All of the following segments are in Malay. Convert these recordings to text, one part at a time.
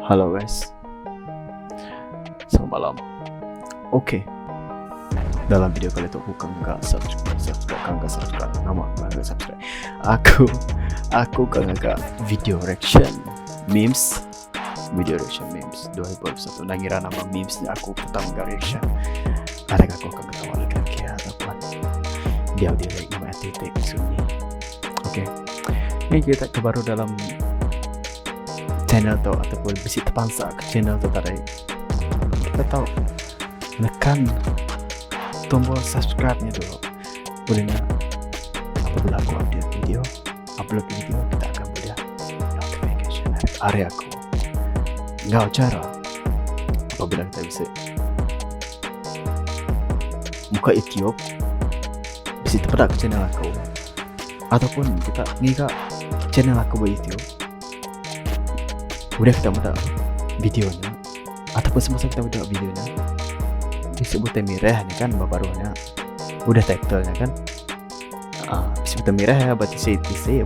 Halo guys, selamat malam. Oke, dalam video kali itu aku nggak subscribe, nama nggak subscribe. Aku nggak video reaction memes 2021. Nangira nama memesnya aku pertama nggak reaction. Adakah aku akan ketawa lagi ataupun dia nama titik sunyi. Oke, ini kita baru dalam channel tu ataupun bisi terpangsa ke channel tu tadi. Kita tahu tekan tombol subscribe-nya dulu. Bolehnya apabila aku upload video, kita akan boleh notification area aku. Enggak cara apabila kita bisa buka YouTube, bisa terpedak ke channel aku, ataupun kita ngika channel aku di YouTube. Udah kita mudah videonya ataupun semasa kita mudah videonya disebutnya mirah nih kan barunya udah title-nya kan disebutnya mirah ya berarti saya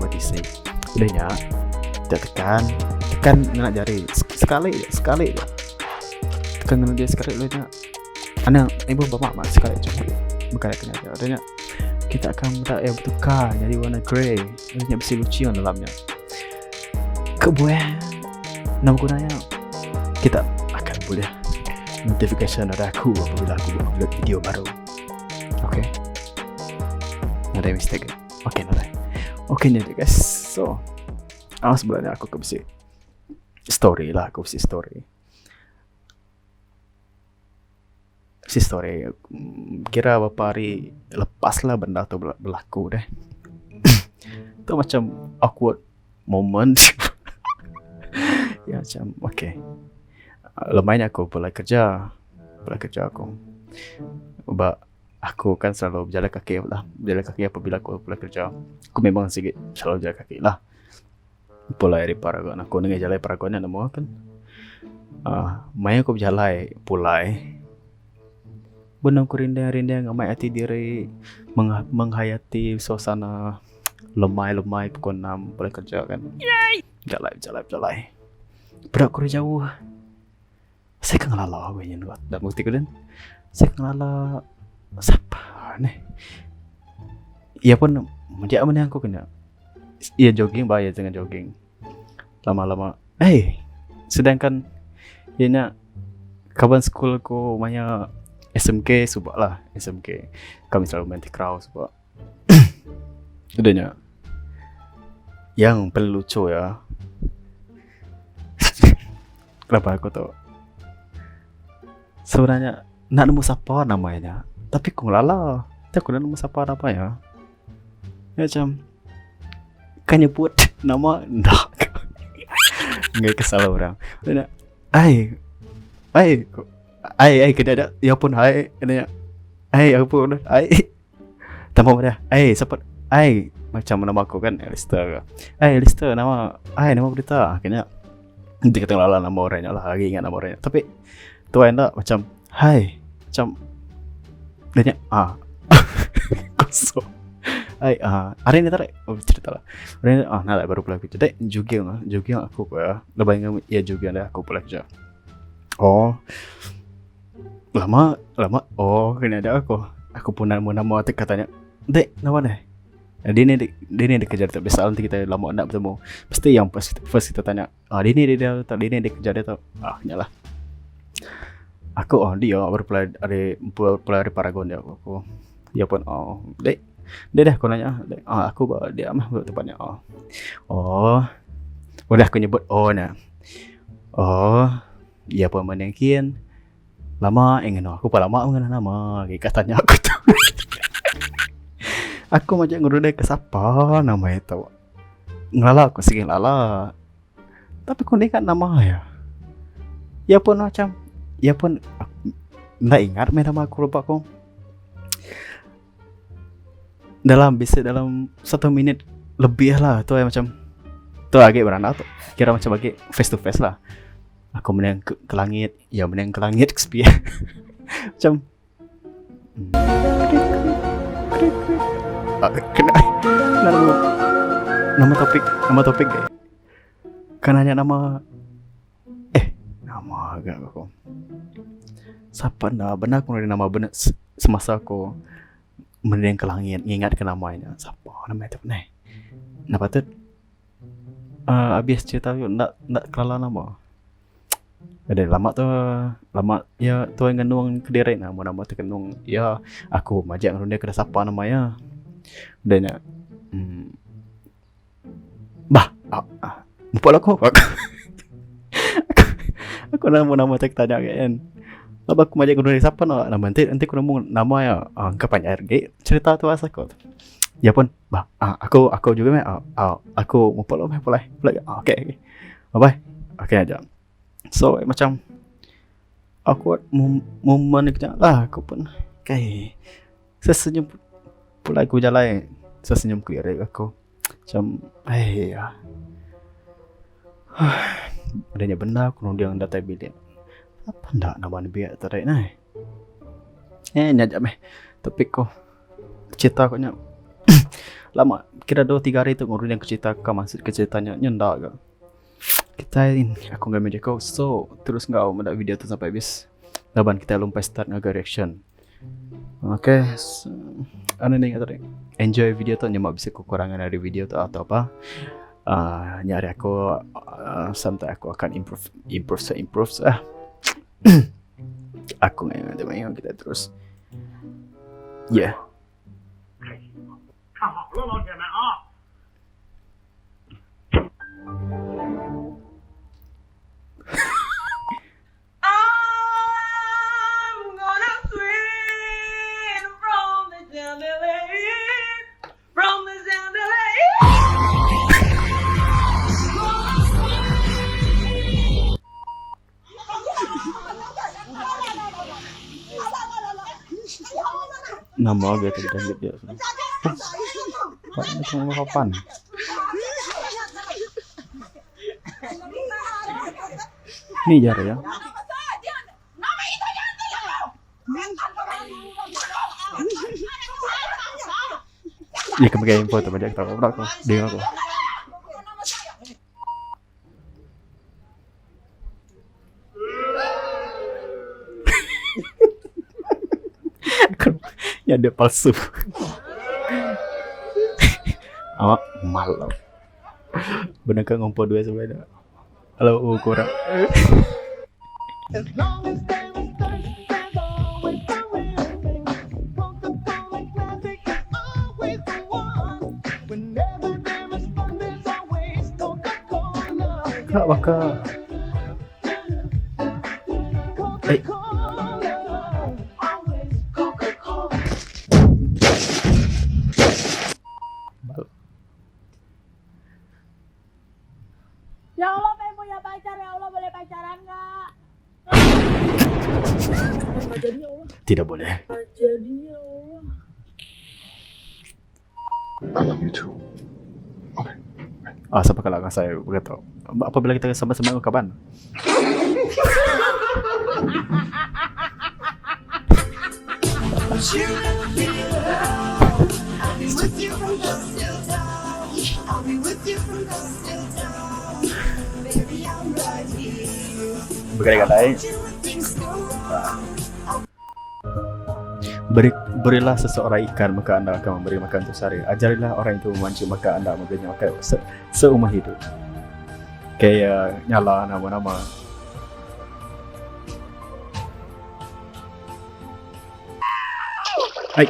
udahnya kita tekan nak jari sekali ya tekan dia sekali udahnya anak ibu bapak mak sekali cuma bukan kena aja udahnya kita akan mudah ya bertukar jadi warna grey udahnya bisa lucu dalamnya kebuah nama gunanya kita akan boleh notification dari aku apabila aku upload video baru. Oke, ada mistake. Oke, nih guys. So, sebenarnya aku ke story lah, story. Kira beberapa hari lepas lah benda tu berlaku deh. Itu macam awkward moment. Ya macam okay. Lumayan aku mulai kerja aku. Aku kan selalu berjalan kaki apabila aku mulai kerja. Aku memang sedikit selalu jalan kaki lah. Mulai dari Paragon. Aku dengan jalan Paragon yang nama kan. Main aku berjalan pulai. Benar aku rindang ngamai hati diri menghayati suasana lemai pukul 6 mulai kerja kan. Jalan. Berak kurang jauh. Saya kan ngelala gue yang buat. Dan bukti kan saya ngelala siapa nih. Ia pun dia mana aku kena. Ia jogging bayar dengan jogging. Lama-lama. Sedangkan ianya kawan sekolahku namanya SMK subak lah. SMK kami selalu main takraw subak. Udahnya yang paling lucu ya. Kenapa aku tahu? Sebenarnya nak nemu siapa namanya, tapi aku ngelala. Aku nak nemu siapa apa ya? Ya macam kan nyebut nama ndak. Nggak kesal orang. Dan kena ada. Ya pun kena. Aku pun tambah pada. Siapa? Macam nama aku kan Alistair. Alistair nama berita kena. Nanti kita ngelala nama orangnya lah, lagi ingat nama orangnya. Tapi tuan tak macam macam dia kosong. Hari ini tak cerita lah. Hari ini nak baru pulang kerja. Dek jogging aku ya. Lebih ingat ya jogging aku pulang kerja. Lama. Kena ada aku. Aku pun nama katanya. Dek nama deh. Dia ni kejar tak biasa nanti kita lama nak bertemu. Pasti yang first kita tanya, dia ni dia kejar dia tau. Nyalah. Aku dia baru pulang dari Paragon dia aku. Dia pun dek. Dia dah aku nanya, dek, aku dia mah tempatnya. Udah aku nyebut nah. Dia pun menengkin. Lama ingin aku pun lama mengenal nama. Katanya aku tu. Aku macam ngerudai ke siapa nama itu. Ngelala aku sikit lala. Tapi kau ni kan nama ya. Ya pun tak ingat nama aku lupa aku. Dalam 1 minit lebih lah tu macam tu agak beranda tu. Kira macam bagi face to face lah. Aku meneng ke langit, meneng ke langit ke macam kena nama topik Kan hanya nama nama agak aku. Siapa dah benar aku dari nama benar semasa aku mendeng ke langit ingat ke namanya. Siapa namanya tu nih? Napa tu? Habis cerita tu nak kelala nama. Ada lama ya tu yang genung kediri nama tu genung ya aku majak dengan dia kena siapa namanya. Udahnya lupa lah aku nama tak tanya kan. Laba aku majak dengan dia siapa nama nanti aku nemu nama ya kapan RG cerita tu asa kau. Ya pun aku juga aku lupa lah boleh okey. Bye okey aja. So macam aku momen kejap lah aku pun kayak sesenyum pula aku jalan sesenyum kiri aku macam adanya benda aku dia yang data bilik apa ndak nama biar tarik nah nyajak meh topik ko cerita ko nya lama kira 2-3 hari tu ngurus yang cerita ke maksud ke ceritanya nyendak ke kita ini aku nggak meja kau so terus nggak mau video tu sampai habis laban kita lupa start ngaga reaction oke ane nih tadi enjoy video tu nyemak bisa kekurangan dari video tu atau apa nyari aku sampai aku akan improve aku nggak ada kita terus yeah 看好了，老铁们啊！ nama dia tadi dan dia Pak ini cuma kapan ini jar ya ya kebagai info tuh banyak tahu aku dia aku ya ada palsu awak malam bener kan ngumpul dua sebenarnya halo kurang kak bakal Ya Allah, pengen punya pacar. Ya Allah, boleh pacaran nggak? Nggak jadi ya Allah. tidak boleh Nggak jadi ya Allah. I love you too. Okay. siapa kalau nggak saya begitu apabila kita sama-sama kapan berkali-kali berilah seseorang ikan maka anda akan memberi makan untuk sehari. Ajarilah orang itu memancing maka anda memberinya makan seumur hidup. Kayak nyala nama-nama. Hai.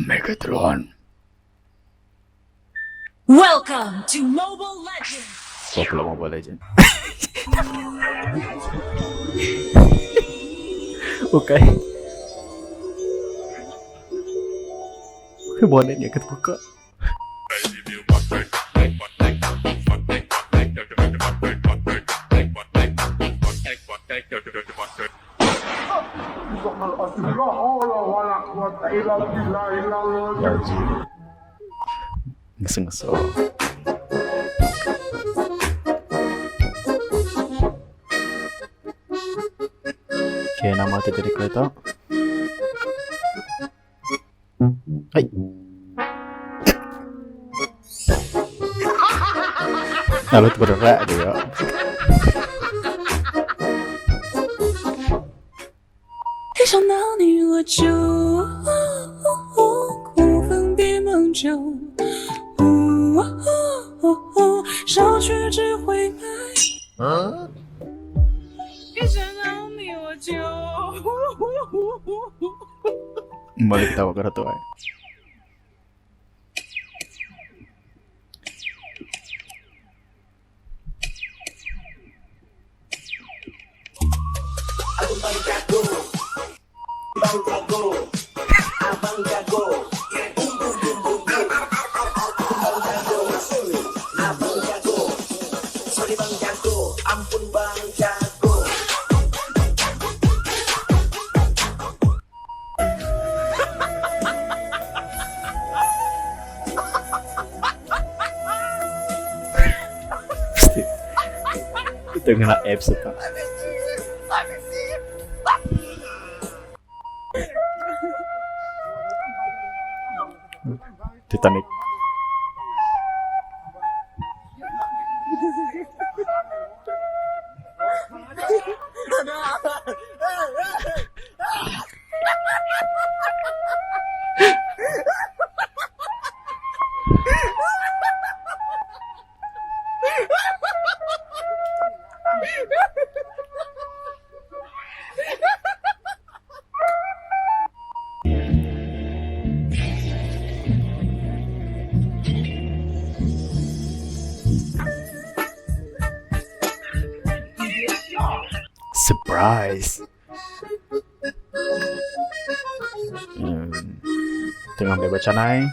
Megatron. Welcome to Mobile Legends. Kalau Mobile Legends. Oke. Boleh dia kebuka. Ngeseng-ngeseng. Oke, nama itu jadi kereta. Ay. Lalu bergerak dia. 一想到你我就苦分别梦久，少去只会买。一想到你我就 Balik tawa ka na to ay. Pasti itu kena apps itu. Titanic. Surprise. Tengah baca nai.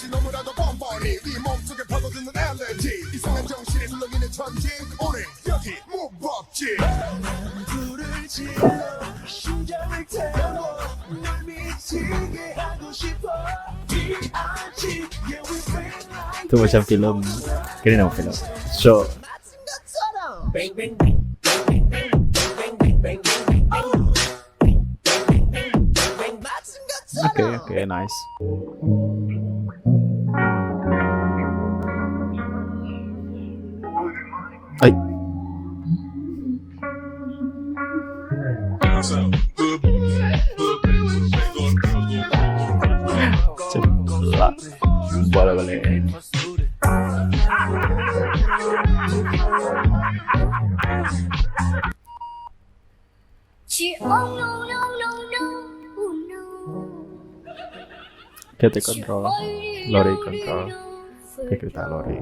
너무나도 뻔뻔히 네 몸속에 파고드는 엘레지 이상한 정신에 술렁이는 천지 오늘 여기 무법지 불을 지어 심장을 태워 널 미치게 하고 싶어 D.I.G. Yeah we feel like Itu macam film. Kini nama film. So, bang bang bang bang bang bang bang bang bang okay, nice. Ay. Cepat. Boleh. Kita kontrol, lori kontrol, kita lori.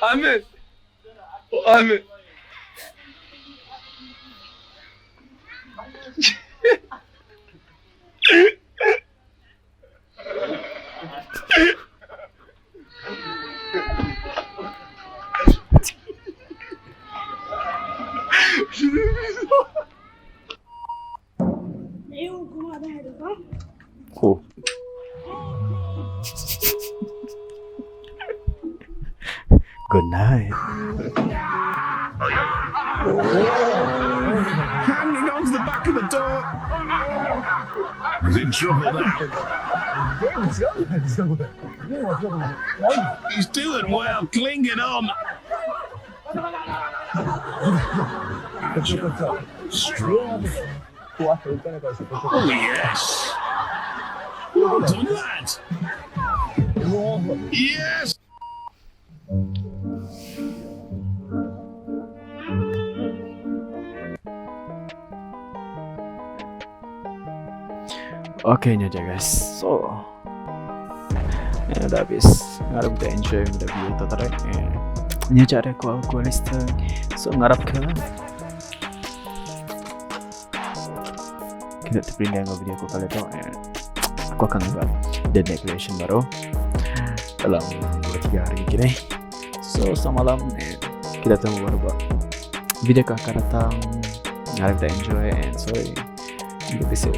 Ahmet. Ahmet. Eu com a merda, tá? Cool. Good night. hanging on to the back of the door he's in trouble now he's doing well clinging on strong oh yes well done lad yes Oke, ini aja guys. So, ya udah habis. Harap udah enjoy video itu tadi. Nya cara aku listen. So ngarap ka lang. Kita terpindah ng video ko pala ito. Aku akan buat the declaration baru dalam 2-3 hari kini. So semalam kita tunggu baru buat video akan datang. Harap kita enjoy and sorry. Hindi kasi